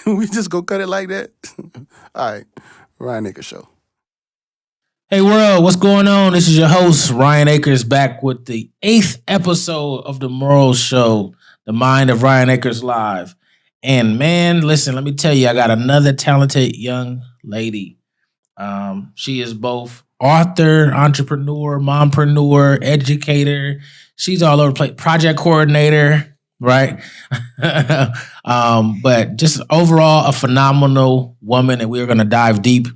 We just go cut it like that? All right. Ryan Akers Show. Hey world, what's going on? This is your host, Ryan Akers, back with the 8th episode of the M.O.R.A.L.S show, The Mind of Ryan Akers Live. And man, listen, let me tell you, I got another talented young lady. She is both author, entrepreneur, mompreneur, educator. She's all over the place, project coordinator, right? But just overall a phenomenal woman, and we're going to dive deep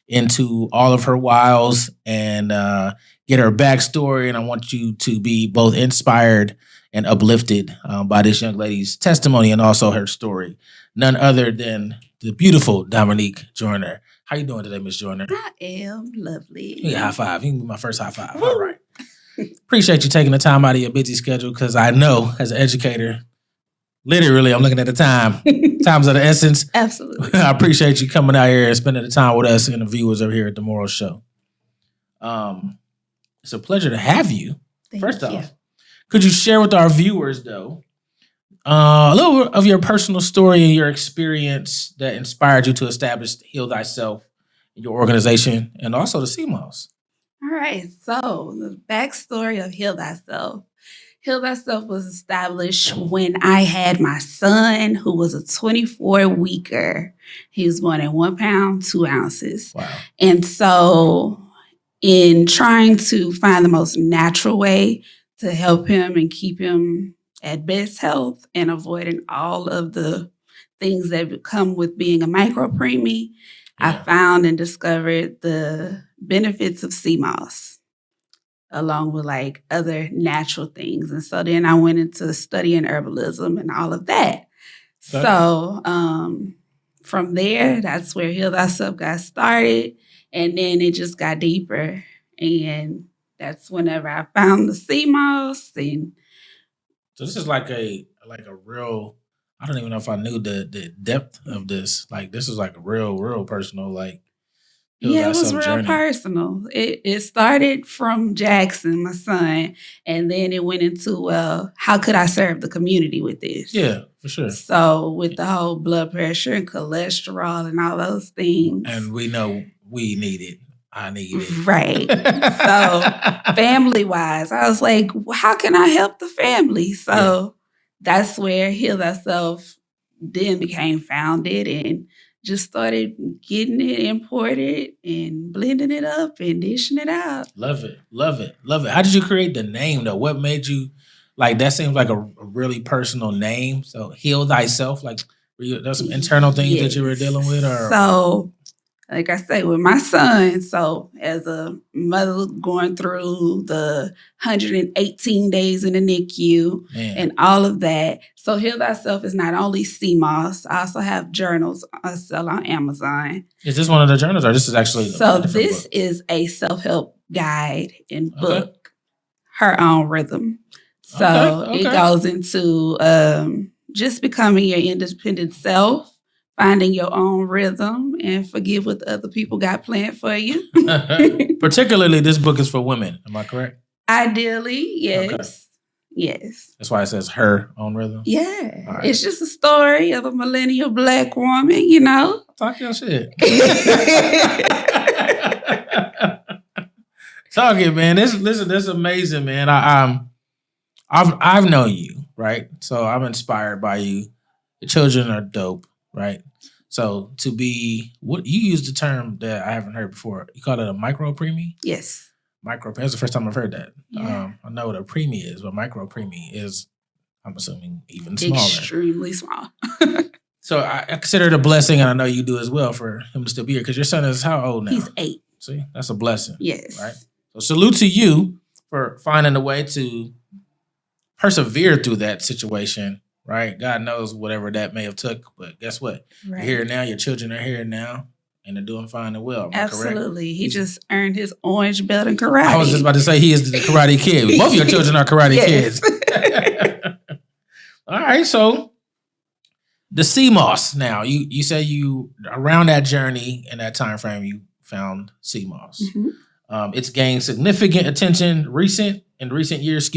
into all of her wiles and get her backstory. And I want you to be both inspired and uplifted by this young lady's testimony and also her story. None other than the beautiful Dominique Joyner. How you doing today, Miss Joyner? I am lovely. You high five. You can be my first high five. All right. Appreciate you taking the time out of your busy schedule, because I know as an educator, literally, I'm looking at the time. Time's of the essence. Absolutely. I appreciate you coming out here and spending the time with us and the viewers over here at the M.O.R.A.L show. It's a pleasure to have you. First off, could you share with our viewers, though, a little of your personal story and your experience that inspired you to establish Heal Thyself, your organization, and also the M.O.R.A.L.S? All right. So the backstory of Heal Thyself. Heal Thyself was established when I had my son, who was a 24-weeker. He was born at 1 pound, 2 ounces. Wow. And so in trying to find the most natural way to help him and keep him at best health and avoiding all of the things that come with being a micro-preemie, I found and discovered the benefits of M.O.R.A.L.S, along with like other natural things. And so then I went into studying herbalism and all of that. Okay. So from there, that's where Heal Thyself got started. And then it just got deeper. And that's whenever I found the M.O.R.A.L.S. And so this is like a real, I don't even know if I knew the depth of this. Like this is like a real personal, like, yeah, it was real journey. Personal. It started from Jackson, my son, and then it went into, well, how could I serve the community with this? Yeah, for sure. So with the whole blood pressure and cholesterol and all those things. And we know we need it. I need it. Right. So family-wise, I was like, well, how can I help the family? So that's where Heal Thyself then became founded, and just started getting it imported and blending it up and dishing it out. Love it. How did you create the name, though? What made you, like, that seems like a really personal name. So Heal Thyself, like, there's some internal things that you were dealing with? Or so, like I say, with my son, so as a mother going through the 118 days in the NICU and all of that. So Heal Thyself is not only M.O.R.A.L.S, I also have journals I sell on Amazon. Is this one of the journals, or this is actually so this book? Is a self-help guide and book, Her Own Rhythm. So it goes into just becoming your independent self, finding your own rhythm, and forget what the other people got planned for you. Particularly, this book is for women. Am I correct? Ideally, yes. Okay. Yes. That's why it says Her Own Rhythm? Yeah. Right. It's just a story of a millennial Black woman, you know? Talk your shit. Talk it, man. This is amazing, man. I've known you, right? So I'm inspired by you. The children are dope. Right. So to be, what you used the term that I haven't heard before. You call it a micro-preemie? Yes. That's the first time I've heard that. Yeah. I know what a preemie is, but micro-preemie is, I'm assuming, even smaller. Extremely small. So I consider it a blessing, and I know you do as well, for him to still be here, because your son is how old now? He's 8. See, that's a blessing. Yes. Right. So salute to you for finding a way to persevere through that situation. Right? God knows whatever that may have took, but guess what? Right. You're here now. Your children are here now, and they're doing fine and well. Am Absolutely. He just earned his orange belt in karate. I was just about to say he is the karate kid. Both of your children are karate kids. All right. So the M.O.R.A.L.S now, you say you, around that journey and that time frame, you found M.O.R.A.L S. Mm-hmm. It's gained significant attention in recent years,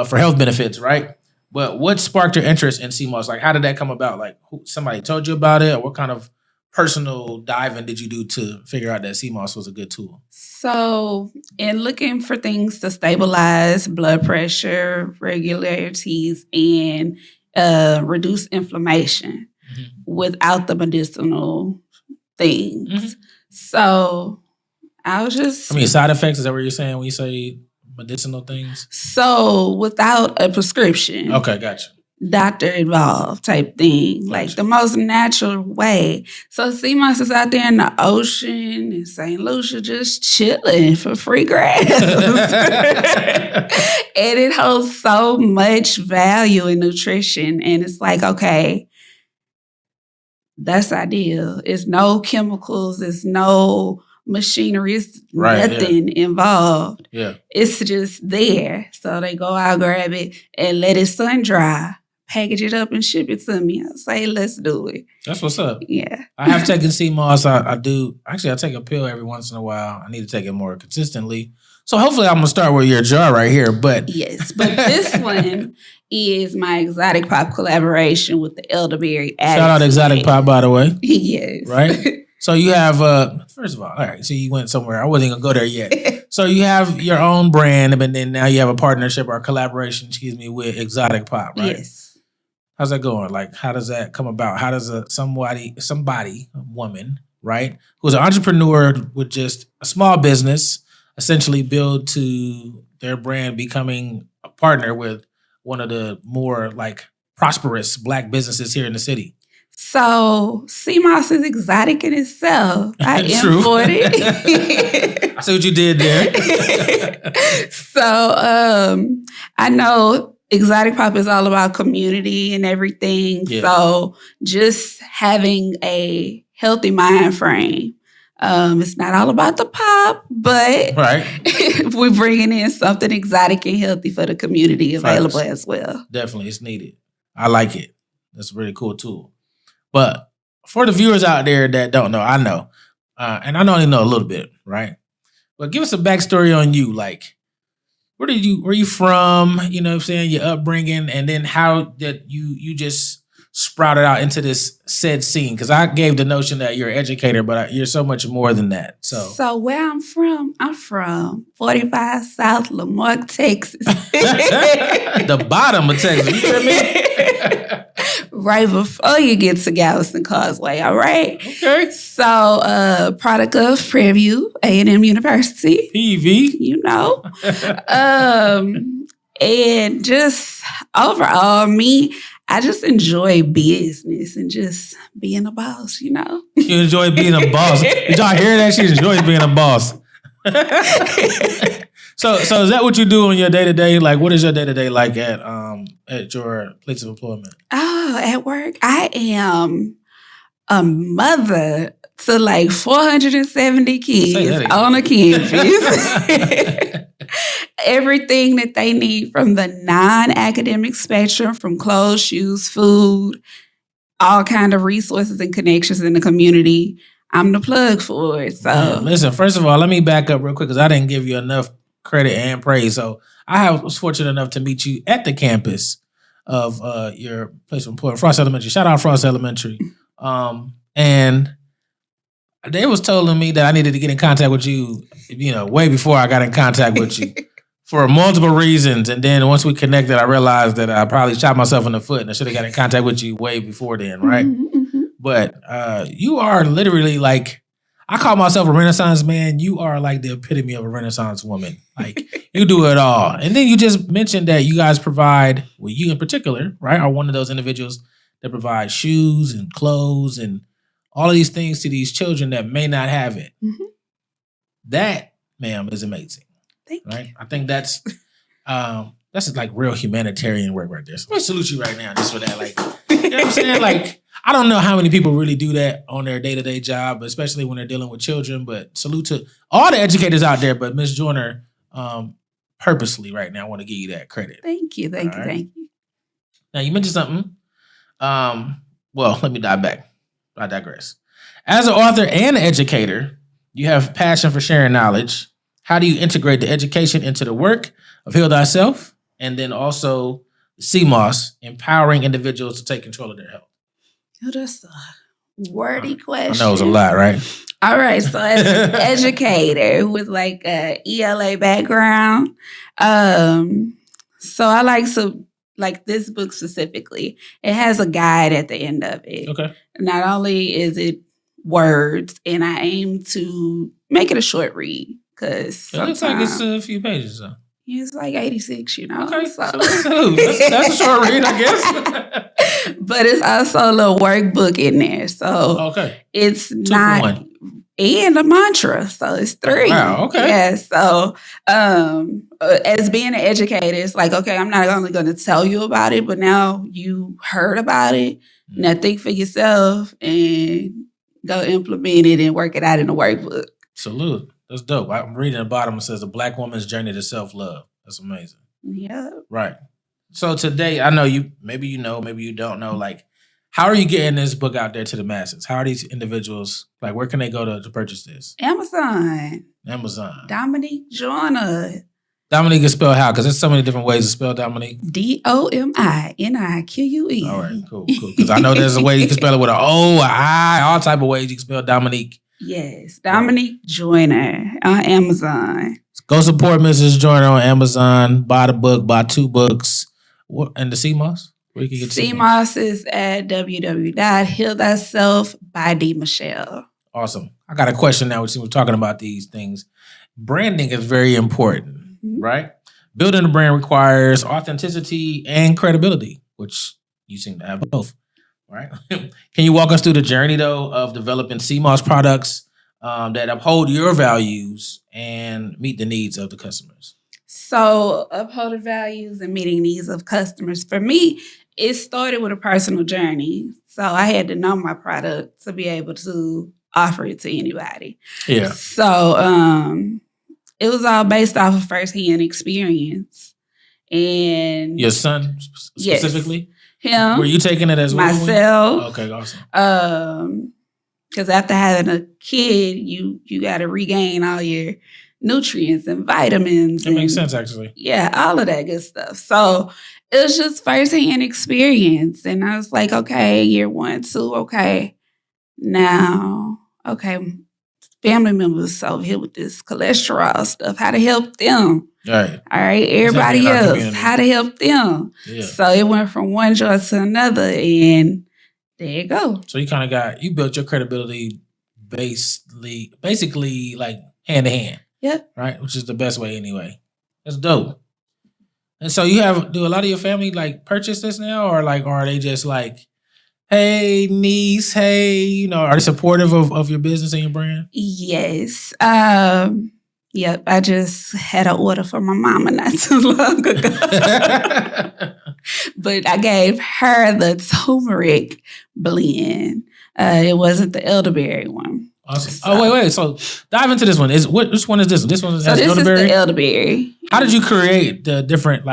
for health benefits, right? But what sparked your interest in CMOS? Like, how did that come about? Like, somebody told you about it, or what kind of personal diving did you do to figure out that CMOS was a good tool? So, in looking for things to stabilize blood pressure, regularities, and reduce inflammation without the medicinal things. So, I was just... I mean, side effects, is that what you're saying when you say medicinal things? So, without a prescription. Okay, gotcha. Doctor involved type thing, Gotcha. like the most natural way. So CMOS is out there in the ocean in St. Lucia just chilling for free grass. And it holds so much value in nutrition. And it's like, okay, that's ideal. It's no chemicals, it's no machinery, it's nothing involved. Yeah. It's just there. So they go out, grab it, and let it sun dry. Package it up and ship it to me. I say, let's do it. That's what's up. Yeah. I have taken CMOS. I do. Actually, I take a pill every once in a while. I need to take it more consistently. So hopefully I'm going to start with your jar right here. But yes, but this one is my Exotic Pop collaboration with the elderberry. Shout out Exotic Pop, by the way. Yes. Right? So you have, first of all right, so you went somewhere. I wasn't going to go there yet. So you have your own brand, and then now you have a partnership or collaboration, with Exotic Pop, right? Yes. How's that going? Like, how does that come about? How does a woman, right, who's an entrepreneur with just a small business, essentially build to their brand becoming a partner with one of the more like prosperous Black businesses here in the city? So CMOS is exotic in itself. I imported. I see what you did there. So I know Exotic Pop is all about community and everything. Yeah. So just having a healthy mind frame. It's not all about the pop, but we're bringing in something exotic and healthy for the community available as well. Definitely, it's needed. I like it. That's a really cool tool. But for the viewers out there that don't know, I know. And I only know a little bit, right? But give us a backstory on you. Like, where you from? You know what I'm saying? Your upbringing, and then how did you just sprouted out into this said scene? Because I gave the notion that you're an educator, but you're so much more than that. So where I'm from 45 South Lamarck, Texas. The bottom of Texas. You hear me? Right before you get to Galveston Causeway, all right? Okay. So, product of Prairie View, A&M University. PV. You know. And just overall, I just enjoy business and just being a boss, you know? You enjoy being a boss. Did y'all hear that? She enjoys being a boss. So is that what you do on your day-to-day? Like, what is your day-to-day like at your place of employment? Oh, at work? I am a mother to like 470 kids on a campus. Everything that they need from the non-academic spectrum, from clothes, shoes, food, all kind of resources and connections in the community. I'm the plug for it. So listen, first of all, let me back up real quick because I didn't give you enough credit and praise. So I was fortunate enough to meet you at the campus of your place of employment, Frost Elementary. Shout out Frost Elementary. And they was telling me that I needed to get in contact with you, way before I got in contact with you for multiple reasons. And then once we connected, I realized that I probably shot myself in the foot and I should have got in contact with you way before then, right? Mm-hmm. But you are literally like, I call myself a Renaissance man. You are like the epitome of a Renaissance woman. Like, you do it all. And then you just mentioned that you guys provide, well, you in particular, right, are one of those individuals that provide shoes and clothes and all of these things to these children that may not have it. Mm-hmm. That, ma'am, is amazing. Thank you. I think that's like real humanitarian work right there. So I salute you right now just for that. Like, you know what I'm saying? Like, I don't know how many people really do that on their day-to-day job, especially when they're dealing with children, but salute to all the educators out there. But Ms. Joyner, purposely right now, I want to give you that credit. Thank you. Thank you. Now, you mentioned something. Well, let me dive back. I digress. As an author and an educator, you have passion for sharing knowledge. How do you integrate the education into the work of Heal Thyself and then also CMOS, empowering individuals to take control of their health? Oh, that's a wordy question. I know it's a lot, right? All right, so as an educator with like a ELA background, so I like this book specifically. It has a guide at the end of it. Okay. Not only is it words, and I aim to make it a short read because It looks like it's a few pages, though. It's like 86, you know. Okay, so that's a short read, I guess. But it's also a little workbook in there, so okay, it's 2 not. for 1. And a mantra, so it's 3. Wow, okay. Yeah, so as being an educator, it's like, okay, I'm not only going to tell you about it, but now you heard about it. Now think for yourself and go implement it and work it out in the workbook. Salute. That's dope. I'm reading the bottom. It says, A Black Woman's Journey to Self-Love. That's amazing. Yeah. Right. So today, I know maybe you don't know, like, how are you getting this book out there to the masses? How are these individuals, like, where can they go to purchase this? Amazon. Dominique Joyner. Dominique is spelled how? Because there's so many different ways to spell Dominique. Dominique. All right, cool. Because I know there's a way you can spell it with an O, an I, all type of ways you can spell Dominique. Yes, Dominique Joyner on Amazon. Go support Mrs. Joyner on Amazon. Buy the book, buy 2 books. And the CMOS? Where you can get CMOS is at www.Heal Thyself by D.Michelle. Awesome. I got a question now. We're talking about these things. Branding is very important, right? Building a brand requires authenticity and credibility, which you seem to have both, right? Can you walk us through the journey, though, of developing CMOS products that uphold your values and meet the needs of the customers? So upholding values and meeting needs of customers. For me, it started with a personal journey. So I had to know my product to be able to offer it to anybody. Yeah. So it was all based off of firsthand experience. And your son specifically? Yes, him. Were you taking it as well? Myself. Okay, awesome. Because after having a kid, you got to regain all your nutrients and vitamins. It makes sense, actually. Yeah, all of that good stuff. So it was just firsthand experience. And I was like, okay, year 1, 2, okay. Now, okay, family members so here with this cholesterol stuff, how to help them. Right. All right, everybody else, how to help them. Yeah. So it went from one joint to another, and there you go. So you built your credibility basically like hand to hand. Yep. Right? Which is the best way anyway. That's dope. And so do a lot of your family like purchase this now, or are they just like, hey, niece, hey, are they supportive of your business and your brand? Yes. Yep. I just had an order for my mama not too long ago. But I gave her the turmeric blend. It wasn't the elderberry one. Awesome. So, wait. So dive into this one. Which one is this one? This one has elderberry? Is the elderberry. How did you create the different,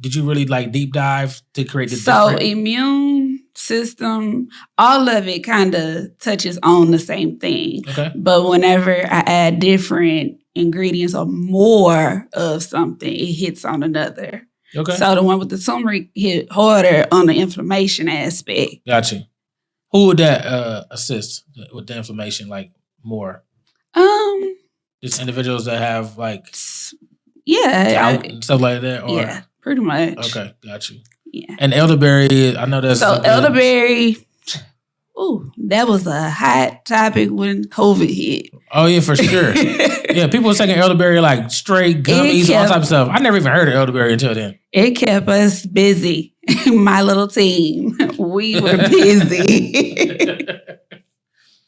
did you really deep dive to create the different? So immune system, all of it kind of touches on the same thing. Okay. But whenever I add different ingredients or more of something, it hits on another. Okay. So the one with the turmeric hit harder on the inflammation aspect. Gotcha. Who would that assist with the inflammation more? Just individuals that have gout and stuff like that? Or? Yeah, pretty much. Okay, got you. Yeah. And elderberry, I know that's... So elderberry, that was a hot topic when COVID hit. Oh, yeah, for sure. Yeah, people were taking elderberry straight gummies, all type of stuff. I never even heard of elderberry until then. It kept us busy. My little team, we were busy.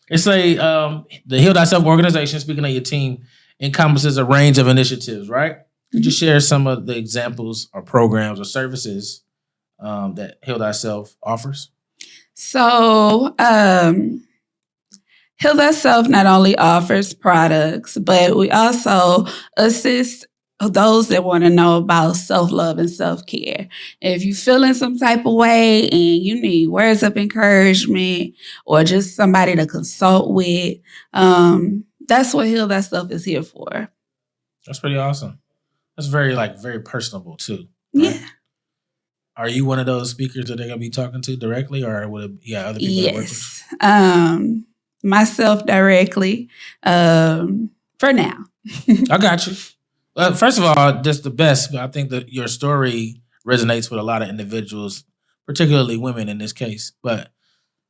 It's the Heal Thyself organization, speaking of your team, encompasses a range of initiatives, right? Could you share some of the examples or programs or services that Heal Thyself offers? So, Heal Thyself not only offers products, but we also assist those that want to know about self-love and self-care. If you're feeling some type of way and you need words of encouragement or just somebody to consult with, that's what Heal Thyself is here for. That's pretty awesome. That's very, very personable too. Right? Yeah. Are you one of those speakers that they're gonna be talking to directly, or would it be other people that work with? Yes. Myself directly. For now. I got you. First of all, just the best. I think that your story resonates with a lot of individuals, particularly women in this case. But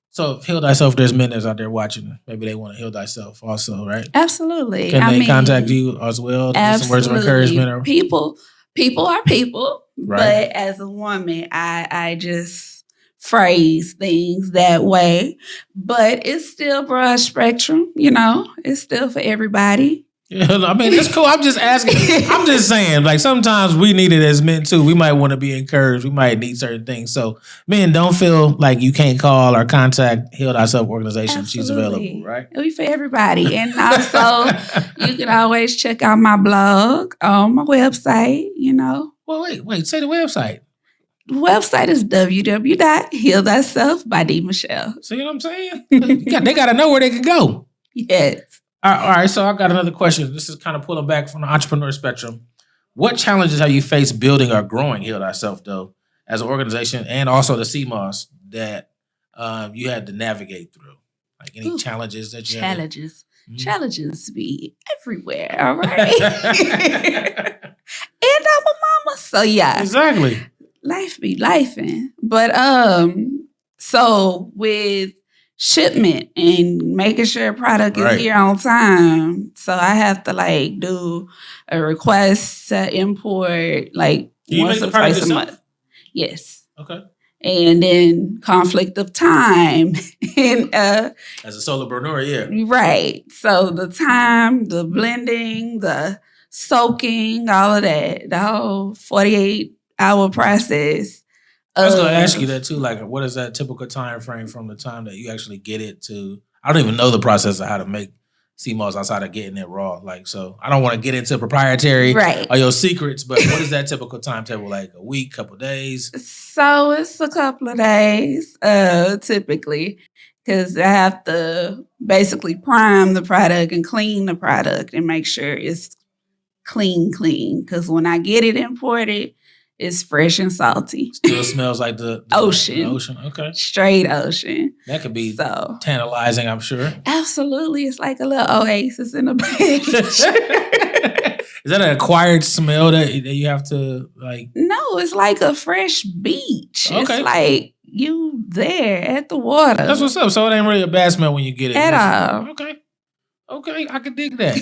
so Heal Thyself, there's men that's out there watching. Maybe they want to heal thyself also, right? Absolutely. Can they contact you as well to get some words of encouragement? Or? People are people. Right. But as a woman, I just phrase things that way. But it's still broad spectrum, it's still for everybody. Yeah, I mean, it's cool. I'm just asking. I'm just saying, like, sometimes we need it as men too. We might want to be encouraged. We might need certain things. So, men, don't feel like you can't call or contact Heal Thyself organization. Absolutely. She's available, right? It'll be for everybody. And also, you can always check out my blog on my website, Well, wait. Say the website. The website is www.healthyself by D. Michelle. See what I'm saying? They got to know where they can go. Yes. All right, so I got another question. This is kind of pulling back from the entrepreneur spectrum. What challenges have you faced building or growing Heal Thyself, though, as an organization, and also the CMOS that you had to navigate through? Like any challenges that you had? Challenges be everywhere, all right? And I'm a mama, so yeah. Exactly. Life be lifing. But so with shipment and making sure product is here on time. So I have to do a request to import once or twice a month. Yes. Okay. And then conflict of time. And as a solopreneur, yeah. Right. So the time, the blending, the soaking, all of that, the whole 48-hour process. I was going to ask you that too. Like, what is that typical time frame from the time that you actually get it to? I don't even know the process of how to make CMOS outside of getting it raw. Like, so I don't want to get into proprietary or your secrets, but what is that typical timetable? Like a week, couple days? So it's a couple of days, typically, because I have to basically prime the product and clean the product and make sure it's clean. Because when I get it imported, it's fresh and salty. Still smells like the ocean. The ocean, okay. Straight ocean. That could be tantalizing, I'm sure. Absolutely. It's like a little oasis in a beach. Is that an acquired smell that you have to like? No, it's like a fresh beach. Okay. It's like you there at the water. That's what's up. So it ain't really a bad smell when you get it. At all. Okay, I can dig that.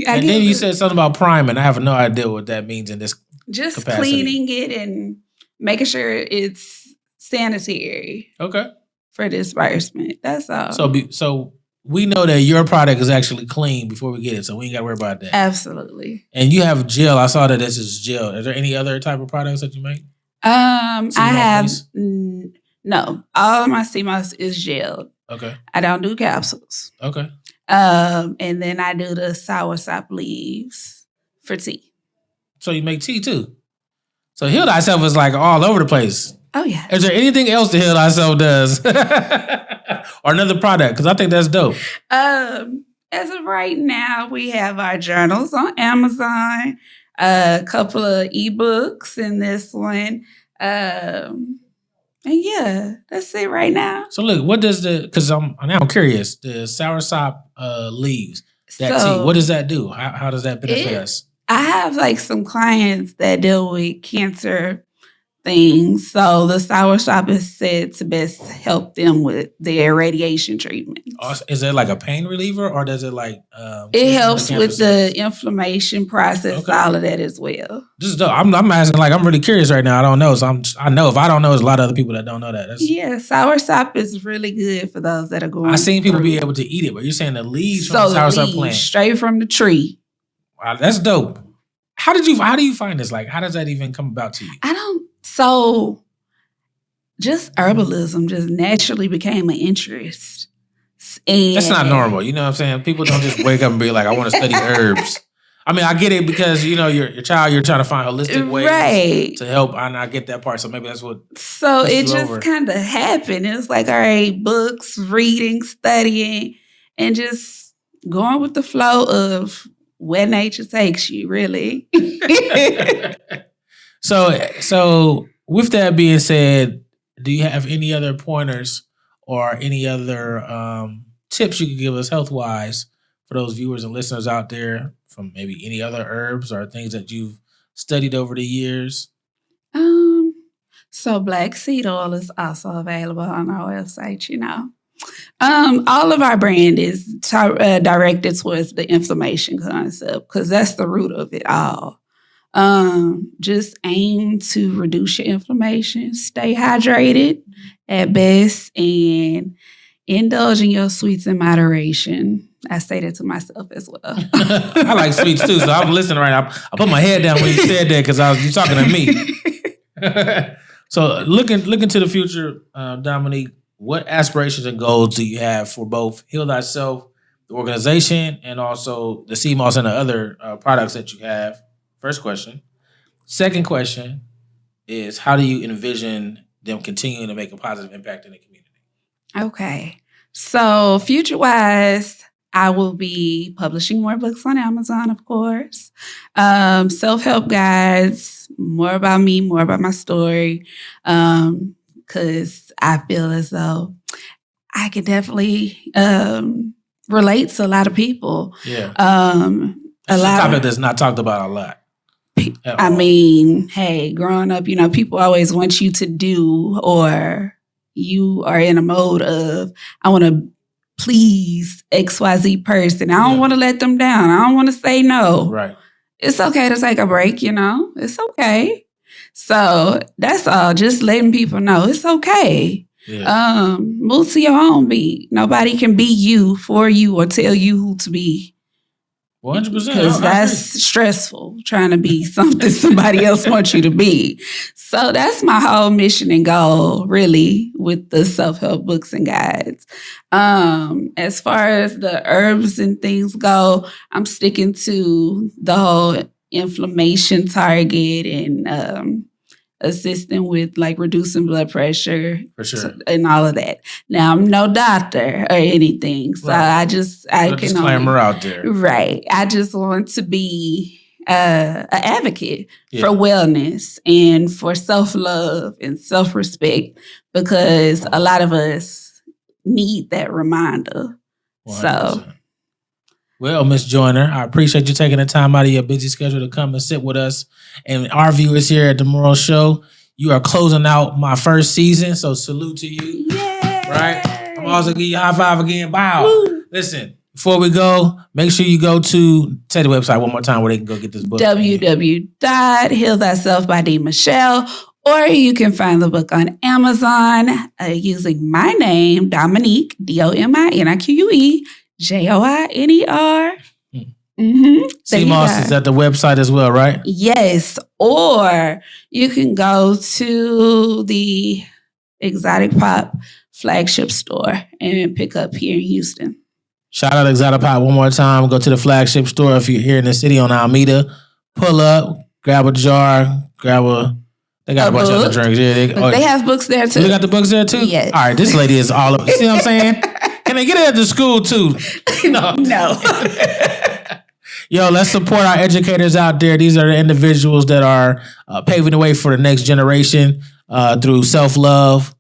And then you said something about priming. I have no idea what that means in this just capacity. Cleaning it and making sure it's sanitary. Okay. For disbursement. That's all. So we know that your product is actually clean before we get it, so we ain't got to worry about that. Absolutely. And you have gel. I saw that this is gel. Is there any other type of products that you make? I have no. All of my CMOS is gel. Okay. I don't do capsules. Okay. And then I do the soursop leaves for tea. So you make tea too. So Heal Thyself is like all over the place. Oh yeah. Is there anything else that Heal Thyself does, or another product? Because I think that's dope. As of right now, we have our journals on Amazon, a couple of ebooks in this one. And yeah, that's it right now. So look, what does because I'm curious, the soursop leaves, that tea, what does that do? How does that benefit us? I have some clients that deal with cancer things. So the soursop is said to best help them with their radiation treatment. Is it like a pain reliever, or does it it helps with the inflammation process, all of that as well. This is dope. I'm asking, I'm really curious right now. I don't know. So I know if I don't know, there's a lot of other people that don't know that. Soursop is really good for those that are going I've seen people be able to eat it, but you're saying the leaves from the soursop plant. Straight from the tree. Wow, that's dope. How do you find this? How does that even come about to you? So just herbalism just naturally became an interest. And that's not normal. You know what I'm saying? People don't just wake up and be like, I want to study herbs. I mean, I get it because, your child, you're trying to find holistic ways to help. And I get that part. So maybe that's what. So it just kind of happened. It was like, all right, books, reading, studying, and just going with the flow of where nature takes you, really. So with that being said, do you have any other pointers or any other tips you could give us health-wise for those viewers and listeners out there from maybe any other herbs or things that you've studied over the years? So black seed oil is also available on our website, all of our brand is directed towards the inflammation concept because that's the root of it all. Just aim to reduce your inflammation, stay hydrated at best, and indulge in your sweets in moderation. I say that to myself as well. I like sweets too, so I'm listening right now. I put my head down when you said that because you talking to me. So looking to the future, Dominique, what aspirations and goals do you have for both Heal Thyself, the organization, and also the CMOS and the other products that you have? First question. Second question is, how do you envision them continuing to make a positive impact in the community? Okay. So future-wise, I will be publishing more books on Amazon, of course. Self-help guides, more about me, more about my story. Because I feel as though I can definitely relate to a lot of people. Yeah. It's a topic that's not talked about a lot. I mean, hey, growing up, people always want you to do, or you are in a mode of, I want to please XYZ person. I don't want to let them down. I don't want to say no. Right. It's okay to take a break, It's okay. So that's all. Just letting people know it's okay. Yeah. Move to your own beat. Nobody can be you for you or tell you who to be. 100%. Because that's stressful, trying to be something somebody else wants you to be. So that's my whole mission and goal, really, with the self-help books and guides. As far as the herbs and things go, I'm sticking to the whole inflammation target and assisting with like reducing blood pressure. For sure. And all of that. Now, I'm no doctor or anything. So right. I can disclaimer out there. Right. I just want to be an advocate for wellness and for self-love and self-respect, because a lot of us need that reminder. 100%. So. Well, Ms. Joyner, I appreciate you taking the time out of your busy schedule to come and sit with us and our viewers here at the M.O.R.A.L.S show. You are closing out my first season, so salute to you. Yay! Right? I'm also give you a high five again. Wow. Woo. Listen, before we go, make sure you go to, say the website one more time where they can go get this book. www.healthyself by D. Michelle. Or you can find the book on Amazon using my name, Dominique, DOMINIQUE. JOINER. CMOS is at the website as well, right? Yes. Or you can go to the Exotic Pop flagship store and pick up here in Houston. Shout out Exotic Pop one more time. Go to the flagship store if you're here in the city on Alameda. Pull up, grab a jar, they got a bunch of other drinks. Yeah, they have books there too. They got the books there too? Yes. All right, this lady is all over. You see what I'm saying? Can they get it at the school too? No. Yo, let's support our educators out there. These are the individuals that are paving the way for the next generation through self-love,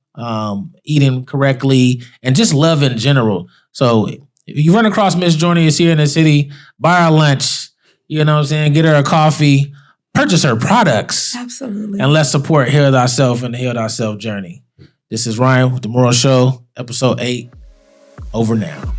eating correctly, and just love in general. So if you run across Miss Joyner is here in the city, buy her lunch, you know what I'm saying? Get her a coffee, purchase her products. Absolutely. And let's support Heal Thyself and the Heal Thyself journey. This is Ryan with the M.O.R.A.L. Show, episode 8. Over now.